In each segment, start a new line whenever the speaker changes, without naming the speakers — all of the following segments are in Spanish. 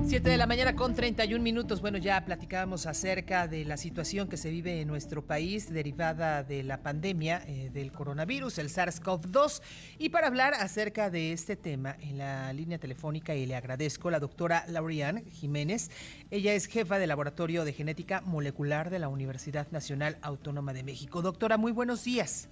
7 de la mañana con 31 minutos. Bueno, ya platicábamos acerca de la situación que se vive en nuestro país derivada de la pandemia del coronavirus, el SARS-CoV-2. Y para hablar acerca de este tema, en la línea telefónica, y le agradezco, la doctora Lauriane Jiménez. Ella es jefa del Laboratorio de Genética Molecular de la Universidad Nacional Autónoma de México. Doctora, muy buenos días.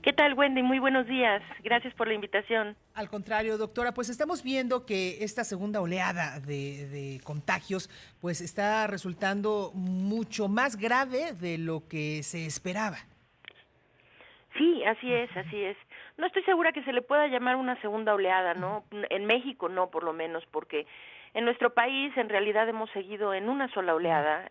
¿Qué tal, Wendy? Muy buenos días. Gracias por la invitación.
Al contrario, doctora, pues estamos viendo que esta segunda oleada de contagios pues está resultando mucho más grave de lo que se esperaba.
Sí, así es, así es. No estoy segura que se le pueda llamar una segunda oleada, ¿no? En México no, por lo menos, porque en nuestro país en realidad hemos seguido en una sola oleada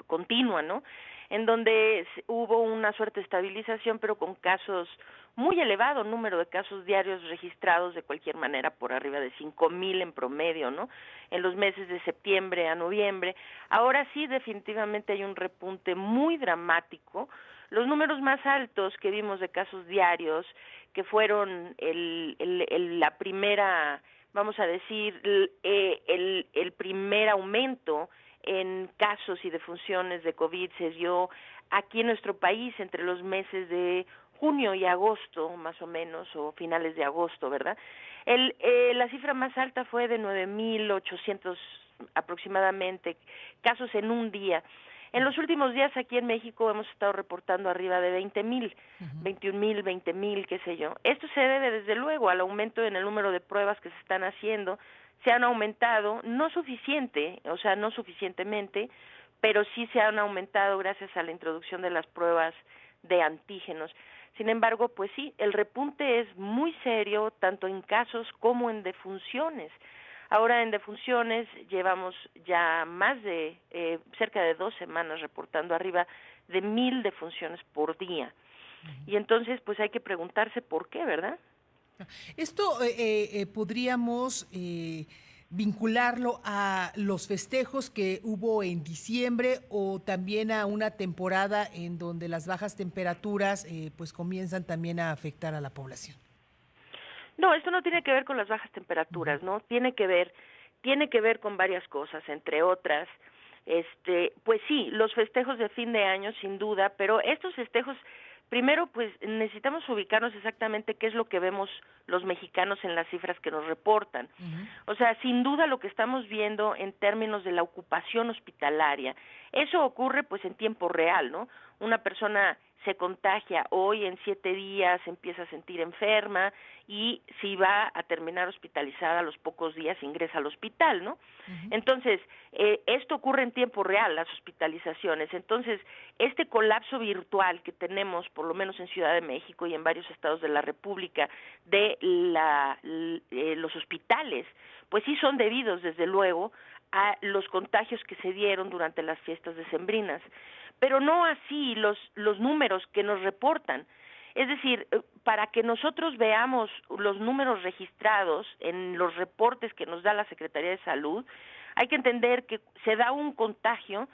continua, ¿no? En donde hubo una suerte de estabilización, pero con casos muy elevado número de casos diarios registrados de cualquier manera por arriba de 5,000 en promedio, ¿no? En los meses de septiembre a noviembre. Ahora sí, definitivamente hay un repunte muy dramático. Los números más altos que vimos de casos diarios, que fueron la primera, vamos a decir, el primer aumento en casos y defunciones de COVID se dio aquí en nuestro país entre los meses de junio y agosto, más o menos, o finales de agosto, ¿verdad? La cifra más alta fue de 9,800 aproximadamente casos en un día. En los últimos días aquí en México hemos estado reportando arriba de 20,000, 21,000, 20,000, qué sé yo. Esto se debe desde luego al aumento en el número de pruebas que se están haciendo. Se han aumentado, no suficiente, o sea, no suficientemente, pero sí se han aumentado gracias a la introducción de las pruebas de antígenos. Sin embargo, pues sí, el repunte es muy serio, tanto en casos como en defunciones. Ahora en defunciones llevamos ya más de cerca de 2 semanas reportando arriba de 1,000 defunciones por día. Y entonces pues hay que preguntarse por qué, ¿verdad?
Esto podríamos vincularlo a los festejos que hubo en diciembre o también a una temporada en donde las bajas temperaturas pues comienzan también a afectar a la población.
No, esto no tiene que ver con las bajas temperaturas, ¿no? Tiene que ver con varias cosas, entre otras, pues sí, los festejos de fin de año sin duda, pero estos festejos, primero pues necesitamos ubicarnos exactamente qué es lo que vemos los mexicanos en las cifras que nos reportan. O sea, sin duda lo que estamos viendo en términos de la ocupación hospitalaria, eso ocurre pues en tiempo real, ¿no? Una persona se contagia hoy, en 7 días se empieza a sentir enferma y si va a terminar hospitalizada a los pocos días ingresa al hospital, ¿no? Entonces, esto ocurre en tiempo real, las hospitalizaciones. Entonces, este colapso virtual que tenemos, por lo menos en Ciudad de México y en varios estados de la República, de los hospitales, pues sí son debidos, desde luego, a los contagios que se dieron durante las fiestas decembrinas, pero no así los números que nos reportan. Es decir, para que nosotros veamos los números registrados en los reportes que nos da la Secretaría de Salud, hay que entender que se da un contagio,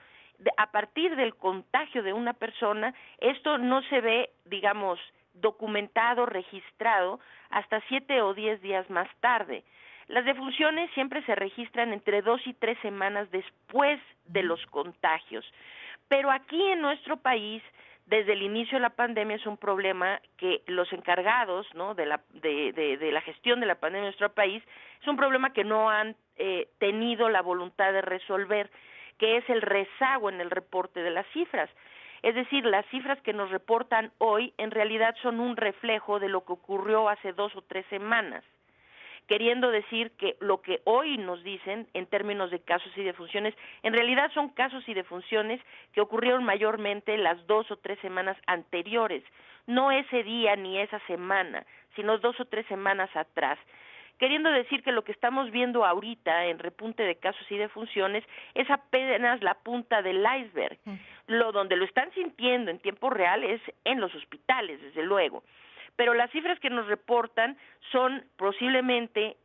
a partir del contagio de una persona, esto no se ve, digamos, documentado, registrado, hasta 7 o 10 días más tarde. Las defunciones siempre se registran entre 2 y 3 semanas después de los contagios. Pero aquí en nuestro país, desde el inicio de la pandemia, es un problema que los encargados, ¿no?, de la gestión de la pandemia en nuestro país, es un problema que no han tenido la voluntad de resolver, que es el rezago en el reporte de las cifras. Es decir, las cifras que nos reportan hoy en realidad son un reflejo de lo que ocurrió hace 2 o 3 semanas. Queriendo decir que lo que hoy nos dicen en términos de casos y defunciones, en realidad son casos y defunciones que ocurrieron mayormente las 2 o 3 semanas anteriores, no ese día ni esa semana, sino 2 o 3 semanas atrás. Queriendo decir que lo que estamos viendo ahorita en repunte de casos y defunciones es apenas la punta del iceberg. Donde lo están sintiendo en tiempo real es en los hospitales, desde luego. Pero las cifras que nos reportan son posiblemente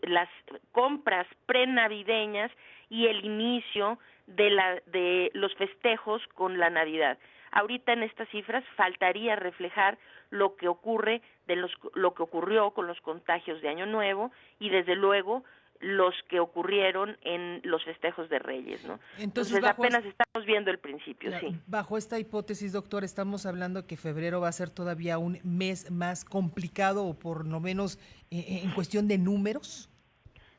las compras prenavideñas y el inicio de los festejos con la Navidad. Ahorita en estas cifras faltaría reflejar lo que lo que ocurrió con los contagios de Año Nuevo y desde luego los que ocurrieron en los festejos de Reyes, ¿no? Entonces apenas estamos viendo el principio, sí.
Bajo esta hipótesis, doctor, estamos hablando que febrero va a ser todavía un mes más complicado, o por lo menos en cuestión de números.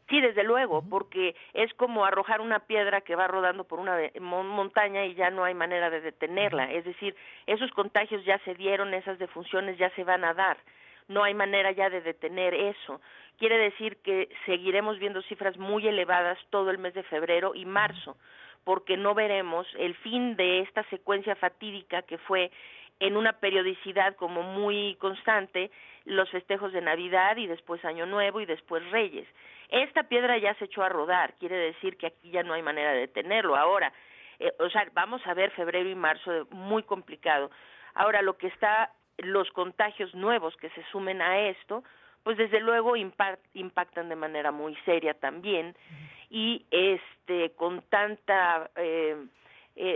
Sí, desde luego, porque es como arrojar una piedra que va rodando por una montaña y ya no hay manera de detenerla. Es decir, esos contagios ya se dieron, esas defunciones ya se van a dar. No hay manera ya de detener eso. Quiere decir que seguiremos viendo cifras muy elevadas todo el mes de febrero y marzo, porque no veremos el fin de esta secuencia fatídica que fue en una periodicidad como muy constante, los festejos de Navidad y después Año Nuevo y después Reyes. Esta piedra ya se echó a rodar, quiere decir que aquí ya no hay manera de detenerlo. Ahora, vamos a ver febrero y marzo muy complicado. Ahora, los contagios nuevos que se sumen a esto, pues desde luego impactan de manera muy seria también, y con tanta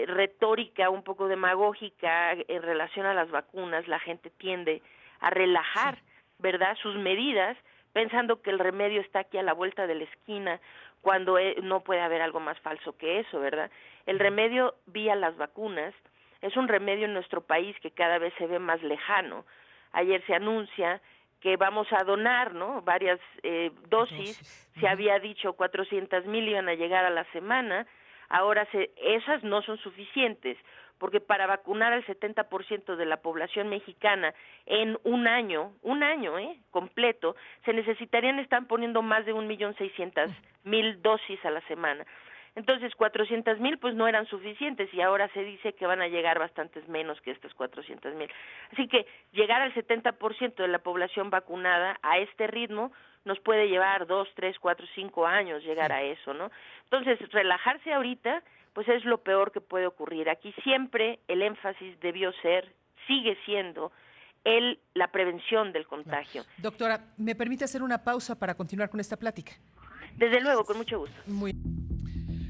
retórica un poco demagógica en relación a las vacunas, la gente tiende a relajar, ¿verdad?, sus medidas, pensando que el remedio está aquí a la vuelta de la esquina, cuando no puede haber algo más falso que eso, ¿verdad? El remedio vía las vacunas es un remedio en nuestro país que cada vez se ve más lejano. Ayer se anuncia que vamos a donar, ¿no?, varias dosis. Se había dicho 400,000 iban a llegar a la semana. Ahora esas no son suficientes, porque para vacunar al 70% de la población mexicana en un año completo, se necesitarían, están poniendo más de 1,600,000 dosis a la semana. Entonces, 400,000 pues no eran suficientes y ahora se dice que van a llegar bastantes menos que estos 400,000. Así que llegar al 70% de la población vacunada a este ritmo nos puede llevar 2, 3, 4, 5 años llegar a eso, ¿no? Entonces, relajarse ahorita pues es lo peor que puede ocurrir. Aquí siempre el énfasis sigue siendo la prevención del contagio.
Doctora, ¿me permite hacer una pausa para continuar con esta plática?
Desde luego, con mucho gusto.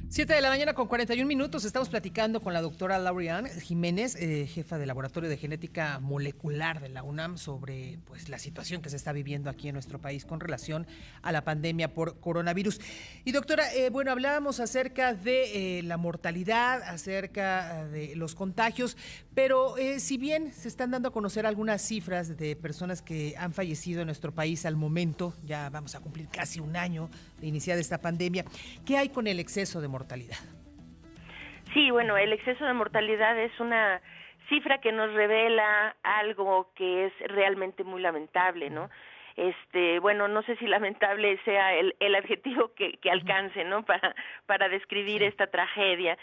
7:41 a.m. Estamos platicando con la doctora Lauriane Jiménez, jefa del Laboratorio de Genética Molecular de la UNAM, sobre pues la situación que se está viviendo aquí en nuestro país con relación a la pandemia por coronavirus. Y doctora, hablábamos acerca de la mortalidad, acerca de los contagios, pero si bien se están dando a conocer algunas cifras de personas que han fallecido en nuestro país al momento, ya vamos a cumplir casi un año de iniciada esta pandemia, ¿qué hay con el exceso de mortalidad?
Sí, bueno, el exceso de mortalidad es una cifra que nos revela algo que es realmente muy lamentable, ¿no? No sé si lamentable sea el adjetivo que alcance, ¿no?, para describir esta tragedia.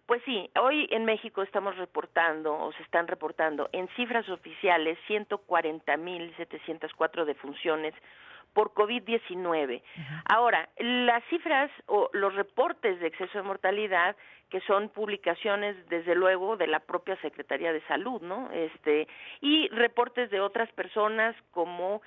Pues sí, hoy en México estamos reportando, o se están reportando en cifras oficiales, 140,704 defunciones por COVID-19. Ahora, las cifras o los reportes de exceso de mortalidad, que son publicaciones, desde luego, de la propia Secretaría de Salud, ¿no? Y reportes de otras personas como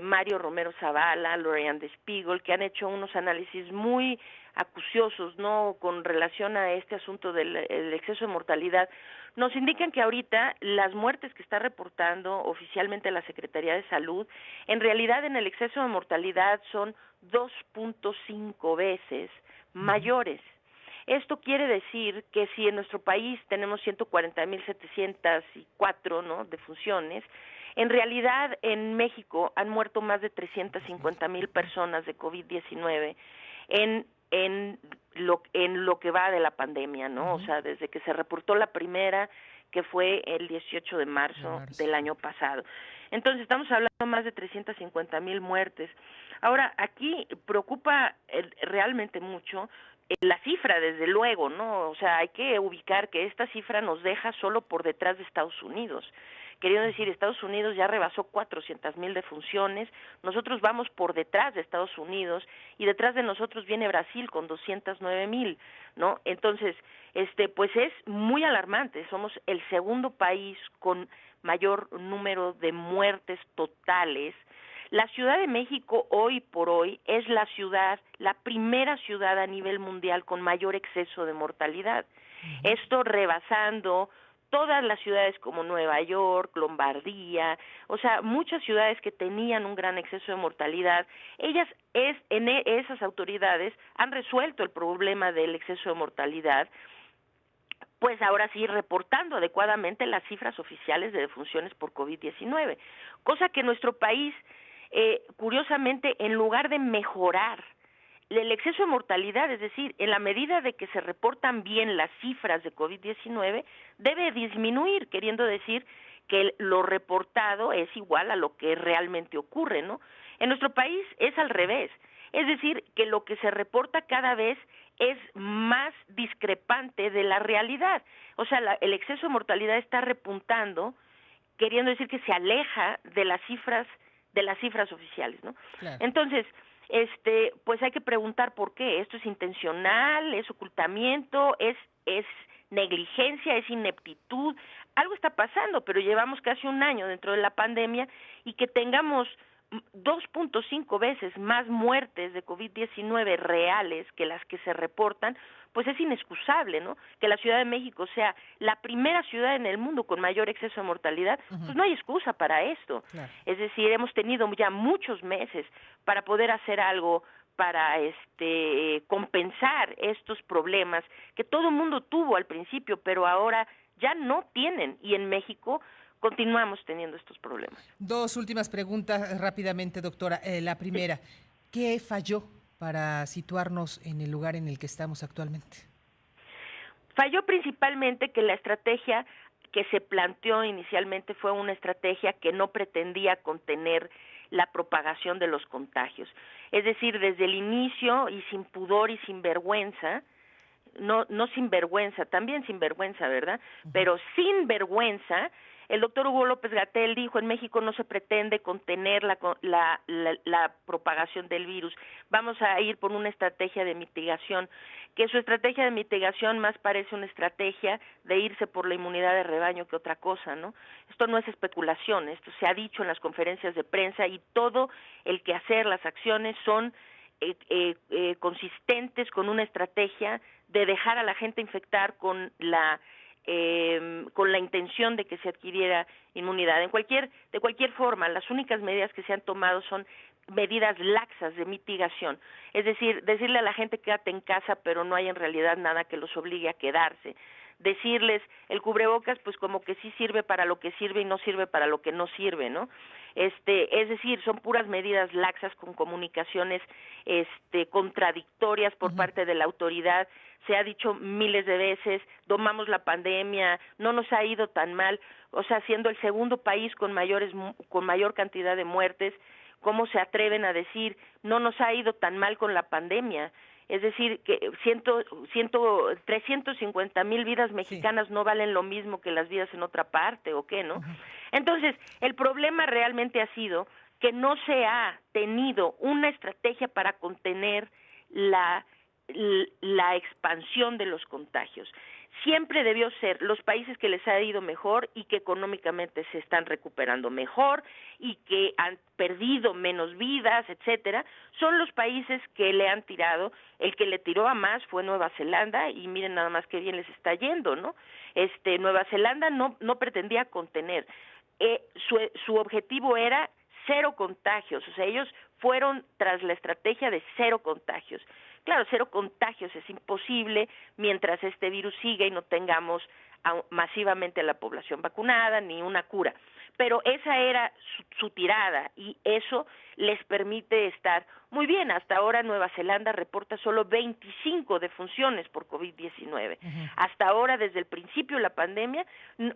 Mario Romero Zavala, Lorian de Spiegel, que han hecho unos análisis muy acuciosos, ¿no?, con relación a este asunto del exceso de mortalidad, nos indican que ahorita las muertes que está reportando oficialmente la Secretaría de Salud, en realidad en el exceso de mortalidad son 2.5 veces mayores. Esto quiere decir que si en nuestro país tenemos 140,704, ¿no?, defunciones, en realidad en México han muerto más de 350,000 personas de COVID-19 en lo que va de la pandemia, ¿no? O sea, desde que se reportó la primera, que fue el 18 de marzo del año pasado. Entonces, estamos hablando de más de 350,000 muertes. Ahora, aquí preocupa realmente mucho la cifra, desde luego, ¿no? O sea, hay que ubicar que esta cifra nos deja solo por detrás de Estados Unidos. Queriendo decir, Estados Unidos ya rebasó 400,000 defunciones, nosotros vamos por detrás de Estados Unidos y detrás de nosotros viene Brasil con 209,000, ¿no? Entonces, pues es muy alarmante, somos el segundo país con mayor número de muertes totales. La Ciudad de México hoy por hoy es la primera ciudad a nivel mundial con mayor exceso de mortalidad. Esto rebasando todas las ciudades como Nueva York, Lombardía, o sea, muchas ciudades que tenían un gran exceso de mortalidad, esas autoridades han resuelto el problema del exceso de mortalidad, pues ahora sí reportando adecuadamente las cifras oficiales de defunciones por COVID-19, cosa que nuestro país, curiosamente, en lugar de mejorar el exceso de mortalidad, es decir, en la medida de que se reportan bien las cifras de COVID-19, debe disminuir, queriendo decir que lo reportado es igual a lo que realmente ocurre, ¿no? En nuestro país es al revés, es decir, que lo que se reporta cada vez es más discrepante de la realidad. O sea, el exceso de mortalidad está repuntando, queriendo decir que se aleja de las cifras oficiales, ¿no?
Claro.
Entonces, pues hay que preguntar por qué. ¿Esto es intencional? ¿Es ocultamiento? ¿Es negligencia? ¿Es ineptitud? Algo está pasando, pero llevamos casi un año dentro de la pandemia y que tengamos 2.5 veces más muertes de COVID-19 reales que las que se reportan, pues es inexcusable, ¿no? Que la Ciudad de México sea la primera ciudad en el mundo con mayor exceso de mortalidad, pues no hay excusa para esto.
Claro.
Es decir, hemos tenido ya muchos meses para poder hacer algo para compensar estos problemas que todo el mundo tuvo al principio, pero ahora ya no tienen, y en México continuamos teniendo estos problemas.
Dos últimas preguntas rápidamente, doctora. La primera, ¿qué falló para situarnos en el lugar en el que estamos actualmente?
Falló principalmente que la estrategia que se planteó inicialmente fue una estrategia que no pretendía contener la propagación de los contagios. Es decir, desde el inicio y sin pudor y sin vergüenza, no sin vergüenza, también sin vergüenza, ¿verdad? Pero sin vergüenza, el doctor Hugo López-Gatell dijo: en México no se pretende contener la propagación del virus, vamos a ir por una estrategia de mitigación, que su estrategia de mitigación más parece una estrategia de irse por la inmunidad de rebaño que otra cosa, ¿no? Esto no es especulación, esto se ha dicho en las conferencias de prensa y todo el quehacer, las acciones son consistentes con una estrategia de dejar a la gente infectar con la intención de que se adquiriera inmunidad. De cualquier forma, las únicas medidas que se han tomado son medidas laxas de mitigación, es decir, decirle a la gente quédate en casa, pero no hay en realidad nada que los obligue a quedarse. Decirles, el cubrebocas pues como que sí sirve para lo que sirve y no sirve para lo que no sirve, ¿no? Es decir, son puras medidas laxas con comunicaciones contradictorias por parte de la autoridad. Se ha dicho miles de veces, domamos la pandemia, no nos ha ido tan mal, o sea, siendo el segundo país con mayor cantidad de muertes, ¿cómo se atreven a decir no nos ha ido tan mal con la pandemia? Es decir, que 350,000 vidas mexicanas no valen lo mismo que las vidas en otra parte, ¿o qué, no? Entonces, el problema realmente ha sido que no se ha tenido una estrategia para contener la expansión de los contagios. Siempre debió ser los países que les ha ido mejor y que económicamente se están recuperando mejor y que han perdido menos vidas, etcétera, son los países que le han tirado. El que le tiró a más fue Nueva Zelanda y miren nada más qué bien les está yendo, ¿no? Nueva Zelanda no pretendía contener. Su objetivo era 0 contagios, o sea, ellos fueron tras la estrategia de 0 contagios. Claro, 0 contagios es imposible mientras este virus siga y no tengamos masivamente a la población vacunada ni una cura. Pero esa era su tirada y eso les permite estar muy bien. Hasta ahora Nueva Zelanda reporta solo 25 defunciones por COVID-19. Hasta ahora, desde el principio de la pandemia,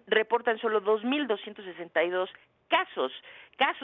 reportan solo 2.262 casos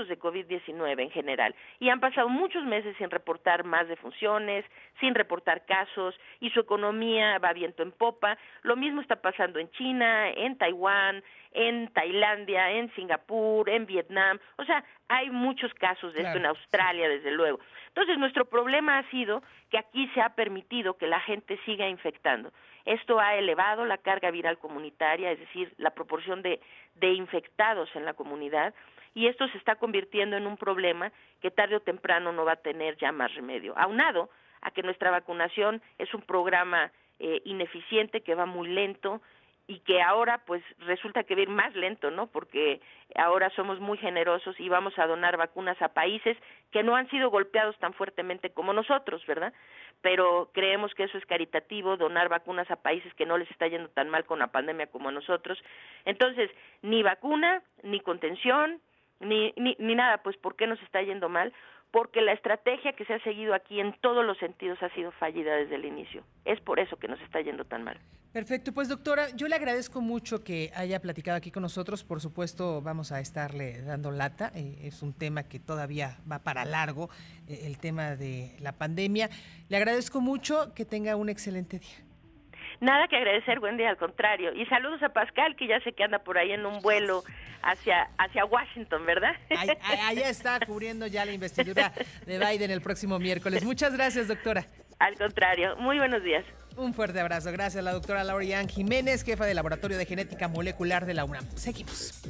de COVID-19 en general, y han pasado muchos meses sin reportar más defunciones, sin reportar casos, y su economía va viento en popa. Lo mismo está pasando en China, en Taiwán, en Tailandia, en Singapur, en Vietnam, o sea, hay muchos casos de esto en Australia, desde luego. Entonces, nuestro problema ha sido que aquí se ha permitido que la gente siga infectando. Esto ha elevado la carga viral comunitaria, es decir, la proporción de infectados en la comunidad, y esto se está convirtiendo en un problema que tarde o temprano no va a tener ya más remedio. Aunado a que nuestra vacunación es un programa ineficiente, que va muy lento, y que ahora pues resulta que va a ir más lento, ¿no? Porque ahora somos muy generosos y vamos a donar vacunas a países que no han sido golpeados tan fuertemente como nosotros, ¿verdad? Pero creemos que eso es caritativo, donar vacunas a países que no les está yendo tan mal con la pandemia como a nosotros. Entonces, ni vacuna, ni contención, ni nada, pues ¿por qué nos está yendo mal? Porque la estrategia que se ha seguido aquí en todos los sentidos ha sido fallida desde el inicio. Es por eso que nos está yendo tan mal.
Perfecto, pues doctora, yo le agradezco mucho que haya platicado aquí con nosotros. Por supuesto, vamos a estarle dando lata. Es un tema que todavía va para largo, el tema de la pandemia. Le agradezco mucho, que tenga un excelente día.
Nada que agradecer, Wendy, al contrario. Y saludos a Pascal, que ya sé que anda por ahí en un vuelo hacia Washington, ¿verdad?
Allá está cubriendo ya la investidura de Biden el próximo miércoles. Muchas gracias, doctora.
Al contrario, muy buenos días.
Un fuerte abrazo. Gracias a la doctora Laura Jiménez, jefa del Laboratorio de Genética Molecular de la UNAM. Seguimos.